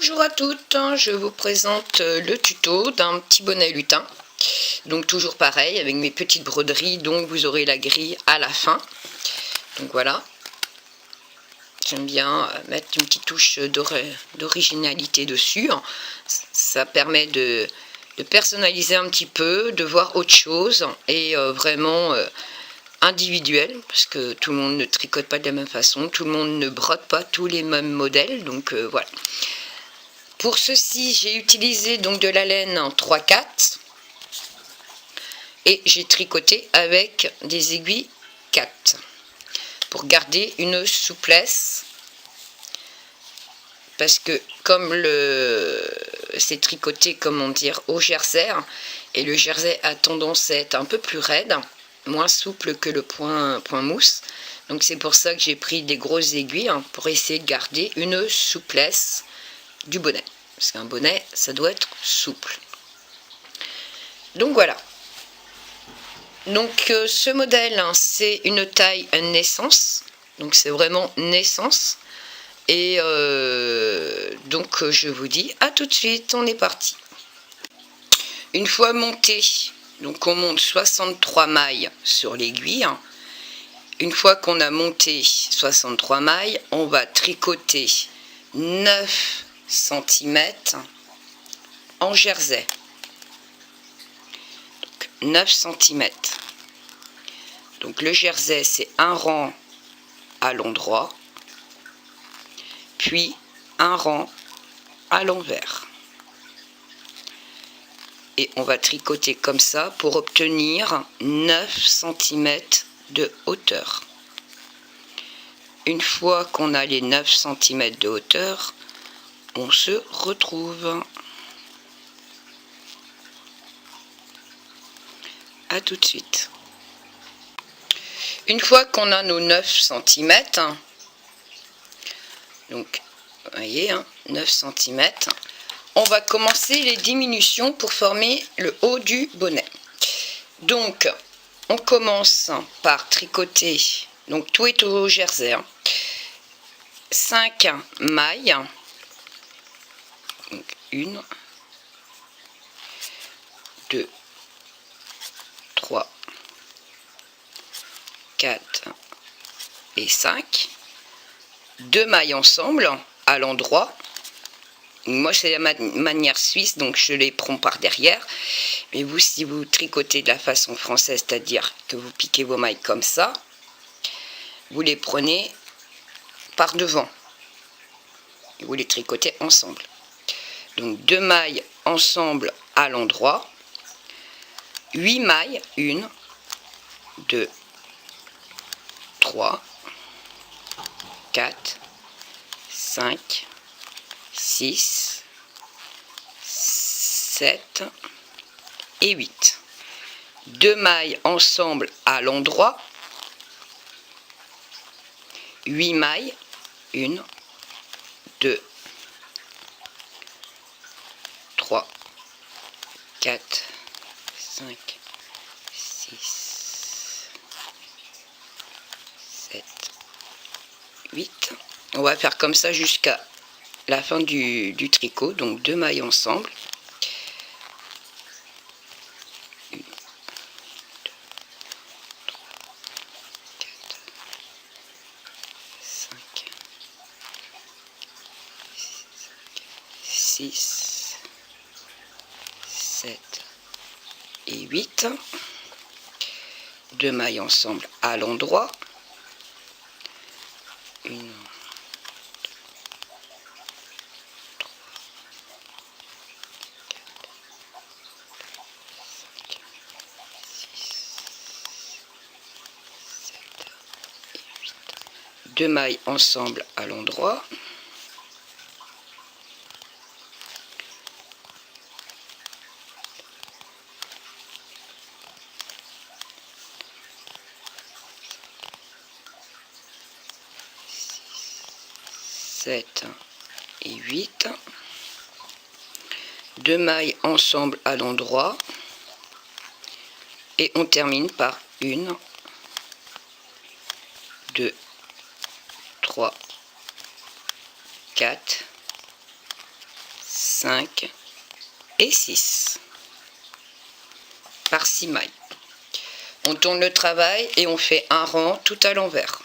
Bonjour à toutes, je vous présente le tuto d'un petit bonnet lutin. Donc toujours pareil avec mes petites broderies, donc vous aurez la grille à la fin. Donc voilà, j'aime bien mettre une petite touche d'originalité dessus. Ça permet de personnaliser un petit peu, de voir autre chose et vraiment individuel, parce que tout le monde ne tricote pas de la même façon, tout le monde ne brode pas tous les mêmes modèles, donc voilà. Pour ceci, j'ai utilisé donc de la laine en 3/4 et j'ai tricoté avec des aiguilles 4 pour garder une souplesse, parce que comme c'est tricoté, comment dire, au jersey, et le jersey a tendance à être un peu plus raide, moins souple que le point mousse, donc c'est pour ça que j'ai pris des grosses aiguilles pour essayer de garder une souplesse du bonnet. Parce qu'un bonnet, ça doit être souple. Donc voilà. Donc ce modèle, c'est une taille naissance. Donc c'est vraiment naissance. Et donc je vous dis à tout de suite, on est parti. Une fois monté, donc on monte 63 mailles sur l'aiguille. Une fois qu'on a monté 63 mailles, on va tricoter 9 cm en jersey. Donc 9 cm. Donc le jersey, c'est un rang à l'endroit, puis un rang à l'envers. Et on va tricoter comme ça pour obtenir 9 cm de hauteur. Une fois qu'on a les 9 cm de hauteur, on se retrouve. À tout de suite. Une fois qu'on a nos 9 cm, donc vous voyez, 9 cm, on va commencer les diminutions pour former le haut du bonnet. Donc on commence par tricoter, donc tout est au jersey, 5 mailles, donc 1, 2, 3, 4 et 5, 2 mailles ensemble à l'endroit. Moi c'est la manière suisse, donc je les prends par derrière, mais vous, si vous tricotez de la façon française, c'est-à-dire que vous piquez vos mailles comme ça, vous les prenez par devant et vous les tricotez ensemble. Donc 2 mailles ensemble à l'endroit, 8 mailles, 1, 2, 3, 4, 5, 6, 7 et 8. 2 mailles ensemble à l'endroit, 8 mailles, 1, 2, 3, 4, 5, 6, 7, 8. On va faire comme ça jusqu'à la fin du tricot, donc 2 mailles ensemble. 1, 2, 3, 4, 5, 6, 7 et 8. 2 mailles ensemble à l'endroit. 1, 2, 3, 4, 5, 6, 7 et 8. 2 mailles ensemble à l'endroit. 7 et 8, 2 mailles ensemble à l'endroit et on termine par 1, 2, 3, 4, 5 et 6 par 6 mailles. On tourne le travail et on fait un rang tout à l'envers.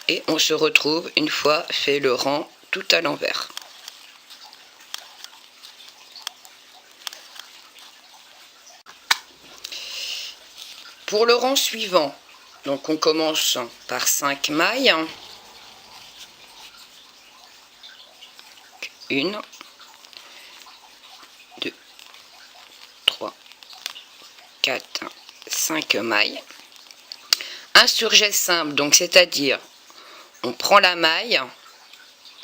Et on se retrouve une fois fait le rang tout à l'envers. Pour le rang suivant, donc on commence par 5 mailles. 1, 2, 3, 4, 5 mailles. Un surjet simple, donc c'est-à-dire on prend la maille,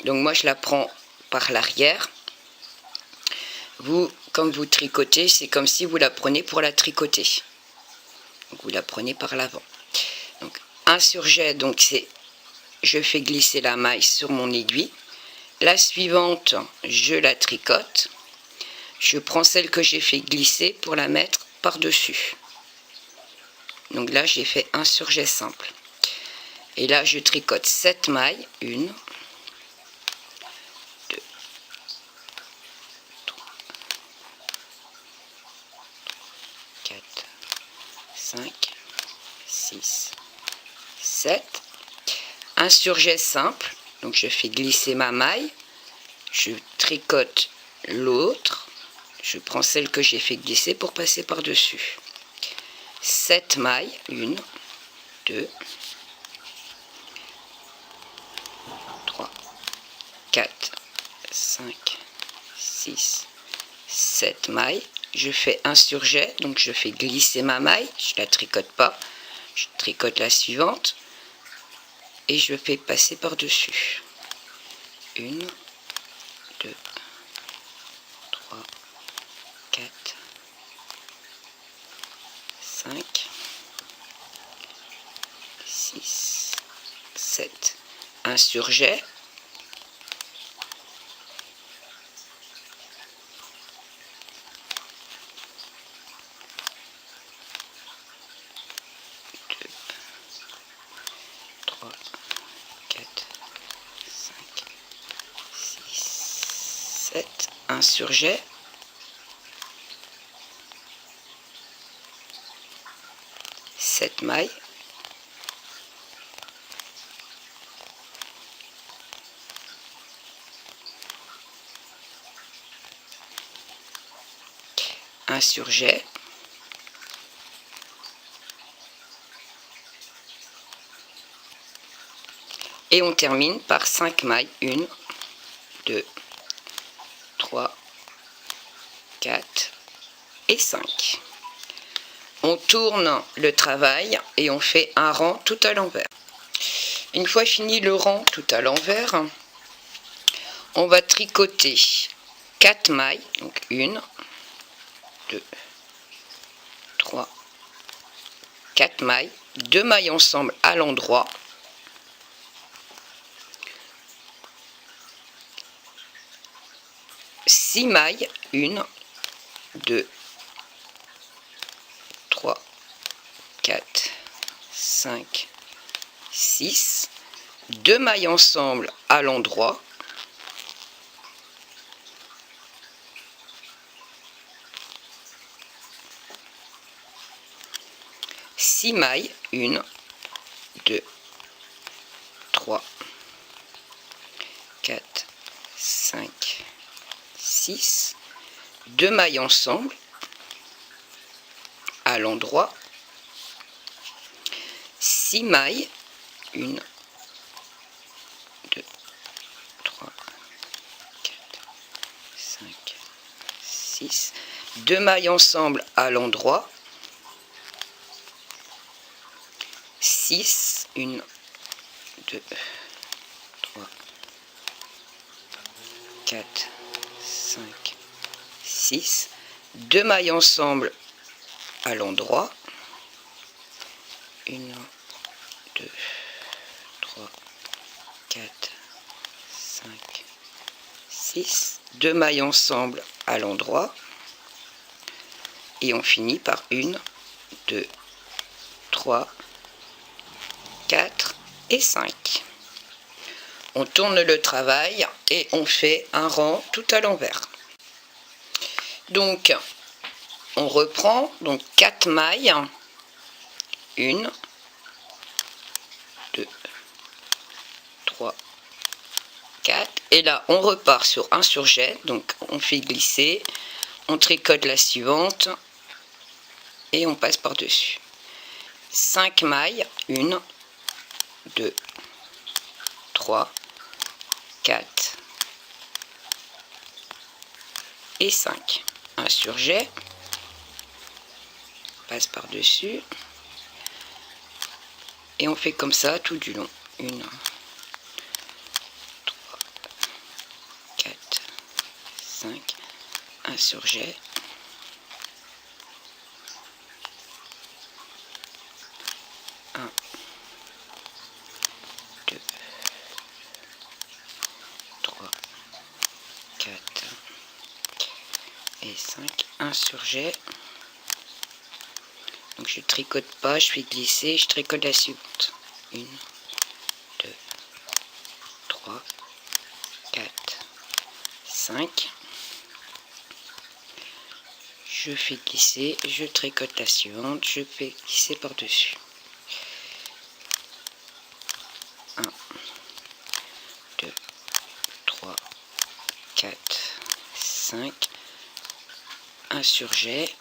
donc moi je la prends par l'arrière. Vous, comme vous tricotez, c'est comme si vous la prenez pour la tricoter. Donc vous la prenez par l'avant. Donc un surjet, donc c'est je fais glisser la maille sur mon aiguille. La suivante, je la tricote. Je prends celle que j'ai fait glisser pour la mettre par-dessus. Donc là, j'ai fait un surjet simple. Et là, je tricote 7 mailles. 1, 2, 3, 4, 5, 6, 7. Un surjet simple. Donc je fais glisser ma maille. Je tricote l'autre. Je prends celle que j'ai fait glisser pour passer par-dessus. 7 mailles. 1, 2, 3, 4, 5, 6, 7 mailles. Je fais un surjet, donc je fais glisser ma maille. Je ne la tricote pas. Je tricote la suivante. Et je fais passer par-dessus. 1, 2, 3, 4, 5, 6, 7. Un surjet. Un surjet, sept mailles, un surjet, et on termine par 5 mailles. 1, 2, 3, 4 et 5. On tourne le travail et on fait un rang tout à l'envers. Une fois fini le rang tout à l'envers, on va tricoter 4 mailles, donc 1, 2, 3, 4 mailles, 2 mailles ensemble à l'endroit. Six mailles, 1, 2, 3, 4, 5, 6, 2 mailles ensemble à l'endroit. Six mailles, 1, 2, 3, 4, 5, 6, 2 mailles ensemble à l'endroit, 6 mailles, 1, 2, 3, 4, 5, 6, 2 mailles ensemble à l'endroit, 6, 1, 2, 3, 4, 5, 6, 2 mailles ensemble à l'endroit, 1, 2, 3, 4, 5, 6, 2 mailles ensemble à l'endroit, et on finit par 1, 2, 3, 4 et 5. On tourne le travail et on fait un rang tout à l'envers. Donc, on reprend donc 4 mailles. 1, 2, 3, 4. Et là, on repart sur un surjet. Donc, on fait glisser, on tricote la suivante et on passe par-dessus. 5 mailles. 1, 2, 3, 4 et 5. Un surjet, passe par-dessus et on fait comme ça tout du long. 1, 3, 4, 5, un surjet, un, 2, 3, 4 et 5, un surjet. Donc je tricote pas, je fais glisser, je tricote la suivante. 1, 2, 3, 4, 5. Je fais glisser, je tricote la suivante, je fais glisser par-dessus. 1, 2, 3, 4, 5. Un surjet.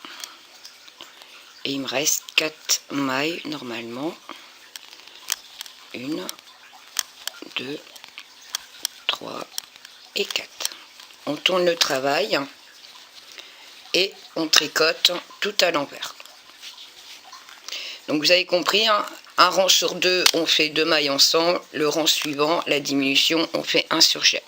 Et il me reste 4 mailles normalement. 1, 2, 3 et 4. On tourne le travail et on tricote tout à l'envers. Donc vous avez compris, hein, un rang sur 2, on fait 2 mailles ensemble. Le rang suivant, la diminution, on fait un surjet.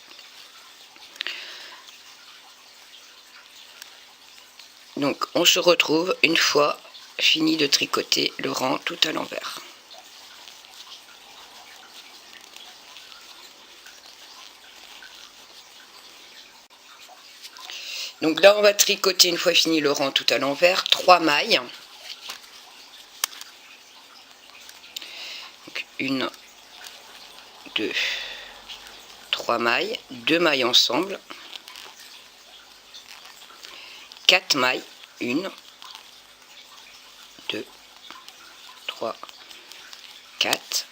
Donc on se retrouve une fois fini de tricoter le rang tout à l'envers. Donc là on va tricoter une fois fini le rang tout à l'envers 3 mailles. Donc 1, 2, 3 mailles, 2 mailles ensemble, 4 mailles, 1, 2, 3, 4,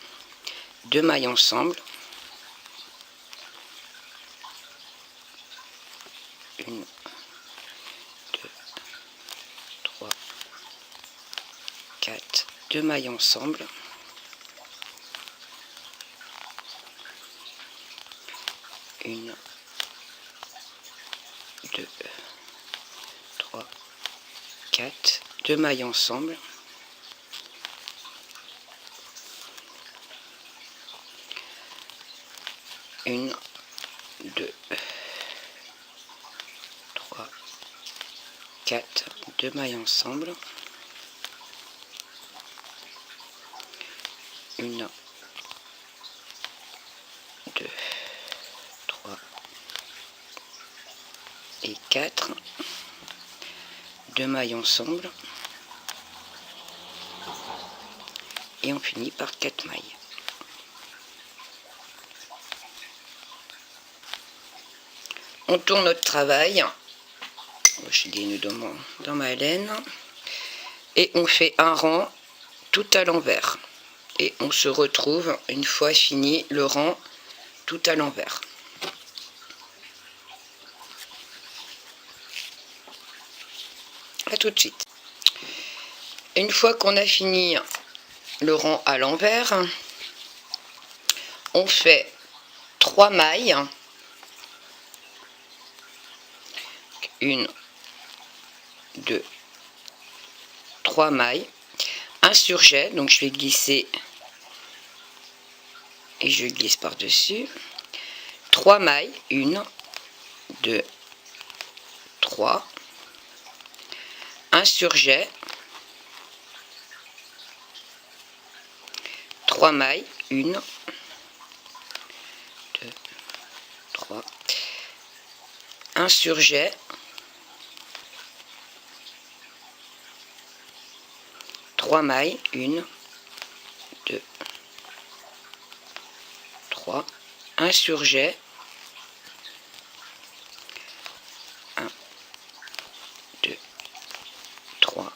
2 mailles ensemble, 1, 2, 3, 4, 2 mailles ensemble, 1, 2, 3, 4, 2 mailles ensemble, 1, 2, 3, 4, 2 mailles ensemble, 1, 2, 3 et 4, 2 mailles ensemble, et on finit par 4 mailles. On tourne notre travail, j'ai des nœuds dans ma laine, et on fait un rang tout à l'envers. Et on se retrouve une fois fini le rang tout à l'envers. A tout de suite. Une fois qu'on a fini le rang à l'envers, on fait 3 mailles. 1, 2, 3 mailles, un surjet, donc je vais glisser et je glisse par dessus, 3 mailles, 1, 2, 3, un surjet, 3 mailles, 1, 2, 3, un surjet, 3 mailles, 1, 2, 3, un surjet, 1, 2, 3,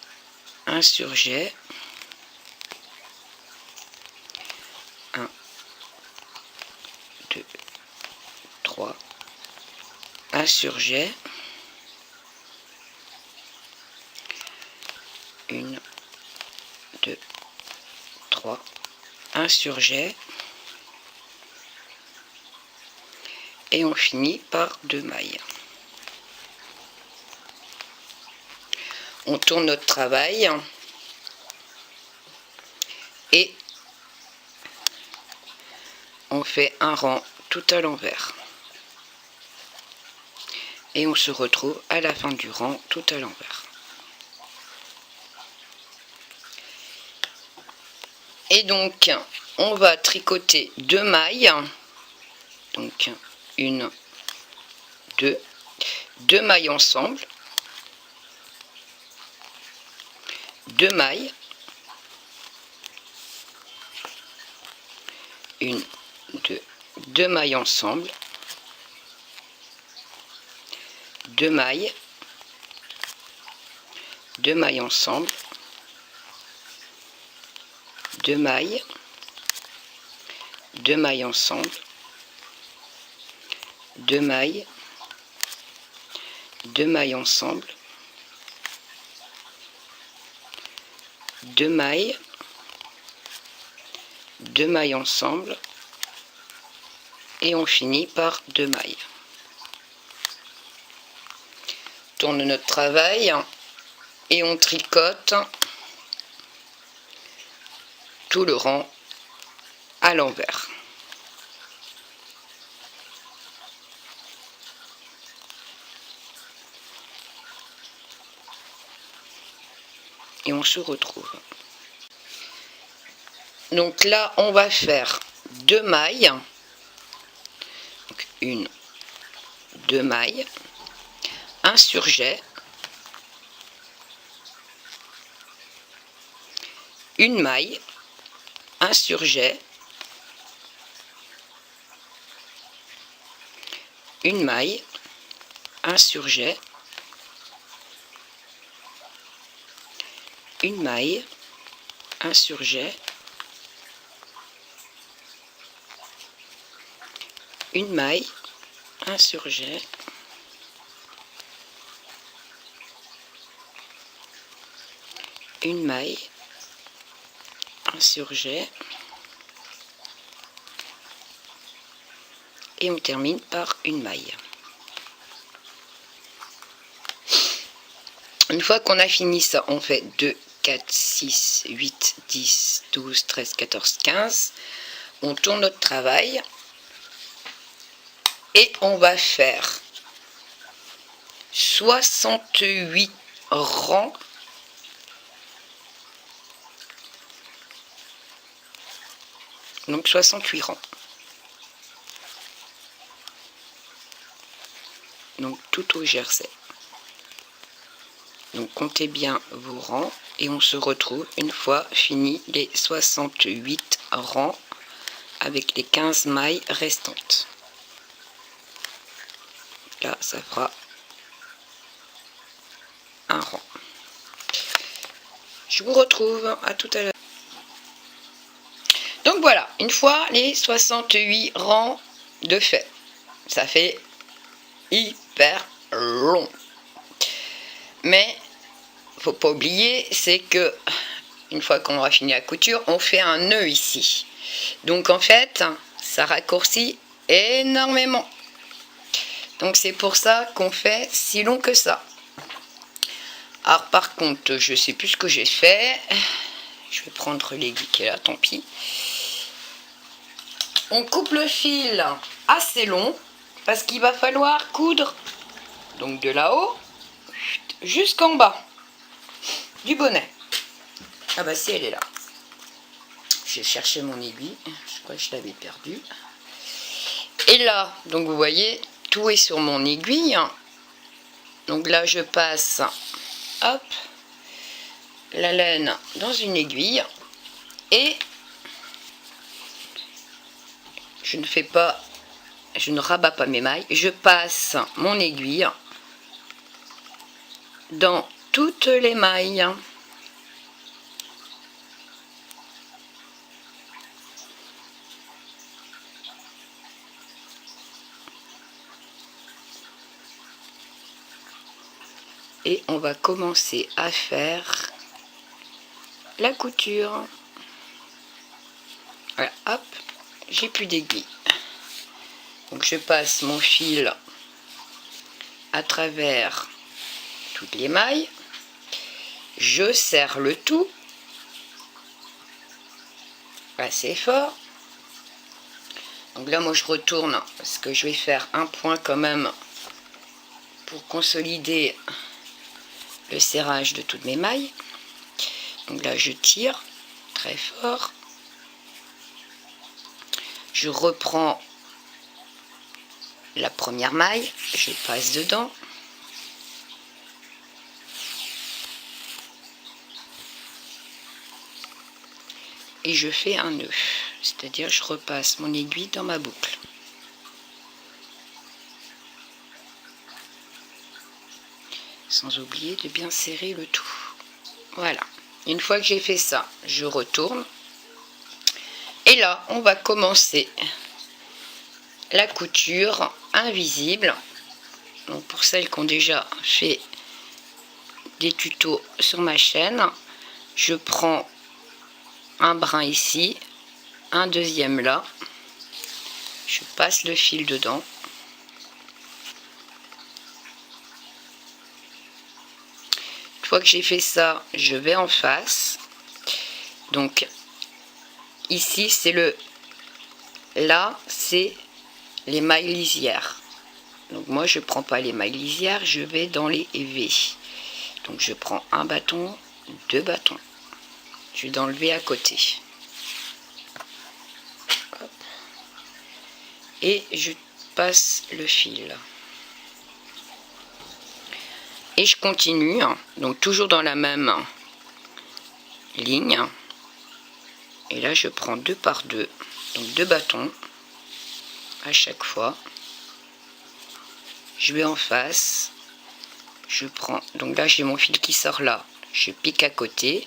un surjet, 1, 2, 3, un surjet, 1, 2, 3, un surjet, et on finit par 2 mailles. On tourne notre travail et on fait un rang tout à l'envers. Et on se retrouve à la fin du rang tout à l'envers. Et donc, on va tricoter 2 mailles. Donc, 1, 2, 2 mailles ensemble. 2 mailles. 1, 2, 2 mailles ensemble. 2 mailles. 2 mailles ensemble. 2 mailles. 2 mailles ensemble. 2 mailles. 2 mailles ensemble. 2 mailles. 2 mailles ensemble. Et on finit par 2 mailles. Tourne notre travail et on tricote tout le rang à l'envers. Et on se retrouve. Donc là, on va faire 2 mailles. Donc 1, 2 mailles. Un surjet. 1 maille. Un surjet. 1 maille. Un surjet. 1 maille. Un surjet. 1 maille. Un surjet. 1 maille. Un surjet. Et on termine par 1 maille. Une fois qu'on a fini ça, on fait 2, 4, 6, 8, 10, 12, 13, 14, 15. On tourne notre travail. Et on va faire 68 rangs. Donc 68 rangs. Donc tout au jersey. Donc comptez bien vos rangs et on se retrouve une fois fini les 68 rangs avec les 15 mailles restantes. Là, ça fera un rang. Je vous retrouve à tout à l'heure. Donc voilà, une fois les 68 rangs de fait. Ça fait hyper long. Mais faut pas oublier, c'est que une fois qu'on aura fini la couture, on fait un nœud ici. Donc en fait, ça raccourcit énormément. Donc c'est pour ça qu'on fait si long que ça. Alors par contre, je sais plus ce que j'ai fait. Je vais prendre l'aiguille qui est là, tant pis. On coupe le fil assez long parce qu'il va falloir coudre donc de là-haut jusqu'en bas du bonnet. Ah bah si, elle est là. J'ai cherché mon aiguille, je crois que je l'avais perdue. Et là, donc vous voyez, tout est sur mon aiguille. Donc là, je passe, hop, la laine dans une aiguille et je ne fais pas, je ne rabats pas mes mailles, je passe mon aiguille dans toutes les mailles. Et on va commencer à faire la couture. Voilà, hop, j'ai plus d'aiguille. Donc je passe mon fil à travers toutes les mailles. Je serre le tout assez fort. Donc là, moi, je retourne parce que je vais faire un point quand même pour consolider le serrage de toutes mes mailles. Donc là, je tire très fort. Je reprends la première maille, je passe dedans. Et je fais un nœud, c'est-à-dire je repasse mon aiguille dans ma boucle. Sans oublier de bien serrer le tout. Voilà. Une fois que j'ai fait ça, je retourne. Et là, on va commencer la couture invisible. Donc pour celles qui ont déjà fait des tutos sur ma chaîne, je prends un brin ici, un deuxième là, je passe le fil dedans. Une fois que j'ai fait ça, je vais en face. Donc ici c'est là c'est les mailles lisières. Donc moi je prends pas les mailles lisières, je vais dans les V. Donc je prends un bâton, deux bâtons. Je vais enlever à côté. Hop. Et je passe le fil. Et je continue, donc toujours dans la même ligne. Et là je prends 2 par 2, donc 2 bâtons à chaque fois. Je vais en face. Je prends, donc là j'ai mon fil qui sort là. Je pique à côté.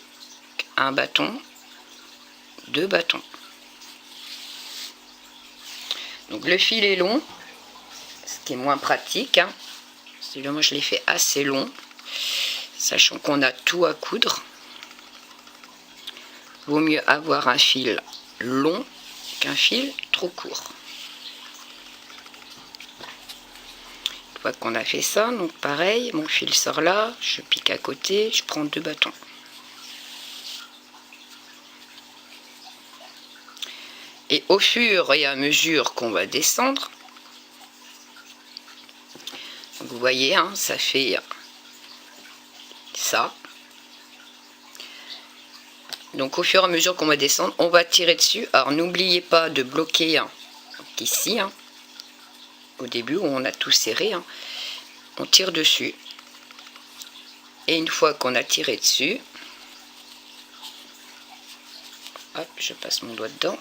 Un bâton, 2 bâtons. Donc le fil est long, ce qui est moins pratique. Celui-là, moi je l'ai fait assez long, sachant qu'on a tout à coudre. Vaut mieux avoir un fil long qu'un fil trop court. Une fois qu'on a fait ça, donc pareil, mon fil sort là, je pique à côté, je prends 2 bâtons. Et au fur et à mesure qu'on va descendre, vous voyez, hein, ça fait ça. Donc au fur et à mesure qu'on va descendre, on va tirer dessus. Alors n'oubliez pas de bloquer ici, au début où on a tout serré, on tire dessus. Et une fois qu'on a tiré dessus, hop, je passe mon doigt dedans.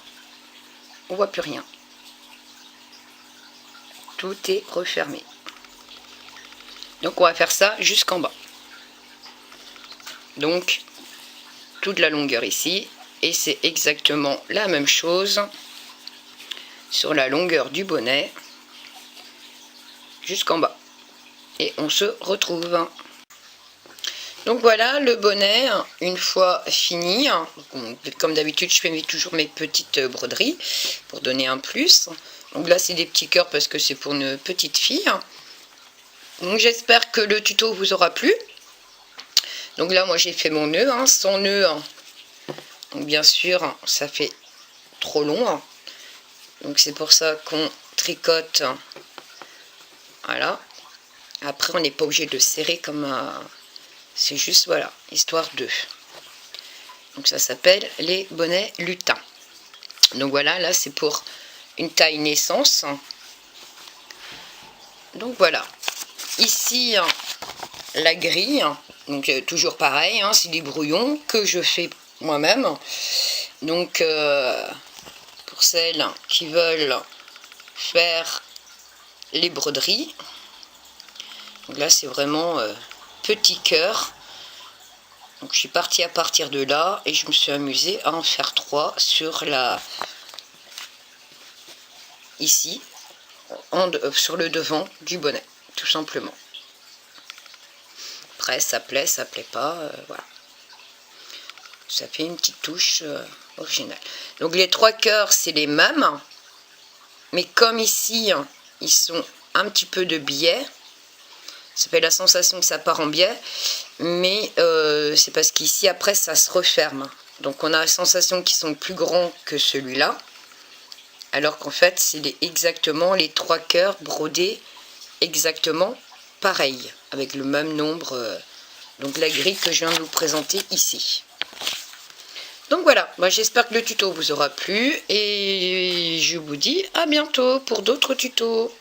On voit plus rien. Tout est refermé. Donc on va faire ça jusqu'en bas. Donc toute la longueur ici. Et c'est exactement la même chose sur la longueur du bonnet jusqu'en bas. Et on se retrouve. Donc voilà le bonnet, une fois fini. Comme d'habitude, je fais toujours mes petites broderies pour donner un plus. Donc là, c'est des petits cœurs parce que c'est pour une petite fille. Donc j'espère que le tuto vous aura plu. Donc là, moi, j'ai fait mon nœud. Sans nœud, donc bien sûr, ça fait trop long. Donc c'est pour ça qu'on tricote. Voilà. Après, on n'est pas obligé de serrer comme... c'est juste, voilà, histoire de. Donc ça s'appelle les bonnets lutins. Donc voilà, là c'est pour une taille naissance. Donc voilà. Ici, la grille. Donc toujours pareil, c'est des brouillons que je fais moi-même. Donc pour celles qui veulent faire les broderies. Donc là c'est vraiment petit cœur. Donc je suis partie à partir de là et je me suis amusée à en faire 3 sur ici, sur le devant du bonnet, tout simplement. Après ça plaît pas, voilà. Ça fait une petite touche originale. Donc les 3 cœurs c'est les mêmes, mais comme ici ils sont un petit peu de biais, ça fait la sensation que ça part en biais, mais c'est parce qu'ici après ça se referme. Donc on a la sensation qu'ils sont plus grands que celui-là, alors qu'en fait c'est exactement les 3 cœurs brodés exactement pareil, avec le même nombre, donc la grille que je viens de vous présenter ici. Donc voilà, moi j'espère que le tuto vous aura plu et je vous dis à bientôt pour d'autres tutos.